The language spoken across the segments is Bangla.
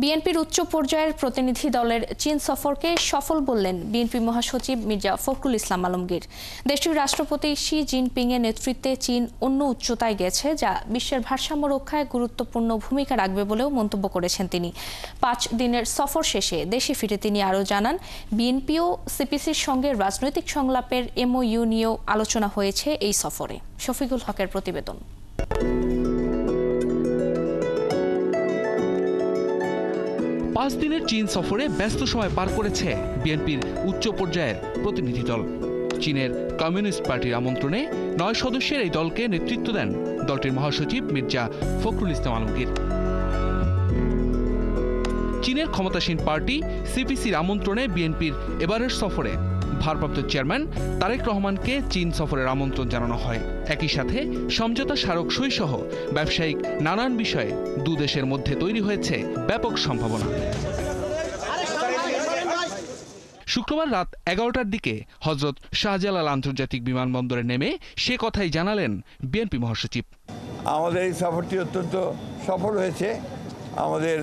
বিএনপির উচ্চ পর্যায়ের প্রতিনিধি দলের চীন সফরকে সফল বললেন বিএনপি মহাসচিব মির্জা ফখরুল ইসলাম আলমগীর। দেশটির রাষ্ট্রপতি শি জিনপিং এর নেতৃত্বে চীন অন্য উচ্চতায় গেছে, যা বিশ্বের ভারসাম্য রক্ষায় গুরুত্বপূর্ণ ভূমিকা রাখবে বলেও মন্তব্য করেছেন তিনি। 5 দিনের সফর শেষে দেশে ফিরে তিনি আরও জানান, বিএনপি ও সিপিসির সঙ্গে রাজনৈতিক সংলাপের MOU নিয়েও আলোচনা হয়েছে এই সফরে। শফিকুল হকের প্রতিবেদন। 5 দিনের চীন সফরে ব্যস্ত সময় পার করেছে বিএনপির উচ্চ পর্যায়ের প্রতিনিধি দল। চীনের কমিউনিস্ট পার্টির আমন্ত্রণে 9 সদস্যের এই দলকে নেতৃত্ব দেন দলটির মহাসচিব মির্জা ফখরুল ইসলাম আলমগীর। চীনের ক্ষমতাসীন পার্টি সিপিসির আমন্ত্রণে বিএনপির এবারের সফরে ভারপ্রাপ্ত চেয়ারম্যান তারেক রহমানকে চীন সফরের আমন্ত্রণ জানানো হয়। একই সাথে সমঝোতা স্মারক সই সহ ব্যবসায়িক নানান বিষয়ে দুদেশের মধ্যে তৈরি হয়েছে ব্যাপক সম্ভাবনা। শুক্রবার রাত 11টার দিকে হযরত শাহজালাল আন্তর্জাতিক বিমানবন্দরে নেমে সে কথাই জানালেন বিএনপি মহাসচিব। আমাদের এই সফরটি অত্যন্ত সফল হয়েছে। আমাদের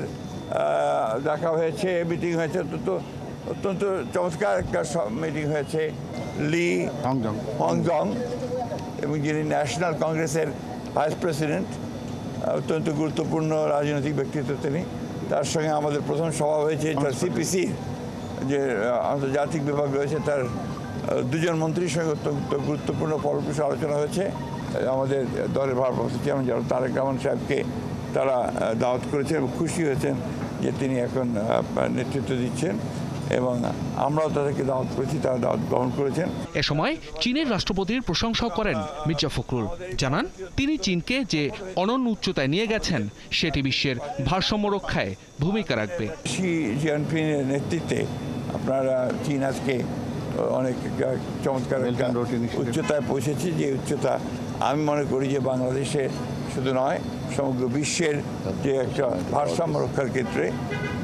দেখা হয়েছে, মিটিং হয়েছে, অত্যন্ত চমৎকার একটা মিটিং হয়েছে। লি হংজং এবং যিনি ন্যাশনাল কংগ্রেসের ভাইস প্রেসিডেন্ট, অত্যন্ত গুরুত্বপূর্ণ রাজনৈতিক ব্যক্তিত্ব তিনি। তার সঙ্গে আমাদের প্রথম সভা হয়েছে সিপিসি যে আন্তর্জাতিক বিভাগ রয়েছে, তার 2জন মন্ত্রীর সঙ্গে অত্যন্ত গুরুত্বপূর্ণ ফলপ্রসূ আলোচনা হয়েছে। আমাদের দলের ভারপ্রাপ্ত চেয়ারম্যান জনাব তারেক রহমান সাহেবকে তারা দাওয়াত করেছেন এবং খুশি হয়েছেন যে তিনি এখন নেতৃত্ব দিচ্ছেন, এবং আমরাও তাদেরকে দাওয়াত করেছি, তারা দাওয়াত গ্রহণ করেছেন। এ সময় চীনের রাষ্ট্রপতির প্রশংসা করেন মির্জা ফখরুল। জানান, তিনি চীনকে যে অনন্য উচ্চতায় নিয়ে গেছেন সেটি বিশ্বের ভারসাম্য রক্ষায় ভূমিকা রাখবে। শি জিনপিং এর নেতৃত্বে আপনারা চীন আজকে অনেক চমৎকার উচ্চতায় পৌঁছেছে, যে উচ্চতা আমি মনে করি যে বাংলাদেশে শুধু নয়, সমগ্র বিশ্বের যে একটা ভারসাম্য রক্ষার ক্ষেত্রে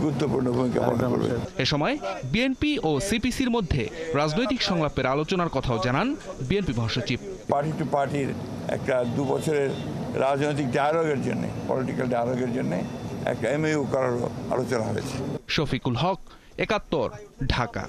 গুরুত্বপূর্ণ ভূমিকা পালন করবে। এ সময় বিএনপি ও সিপিসির মধ্যে রাজনৈতিক সংলাপের আলোচনার কথাও জানান বিএনপি মহাসচিব। পার্টি টু পার্টির একটা 2 বছরের রাজনৈতিক ডায়ালগের জন্য, পলিটিক্যাল ডায়ালগের জন্য একটা MOU করার আলোচনা হয়েছে। শফিকুল হক, 71, ঢাকা।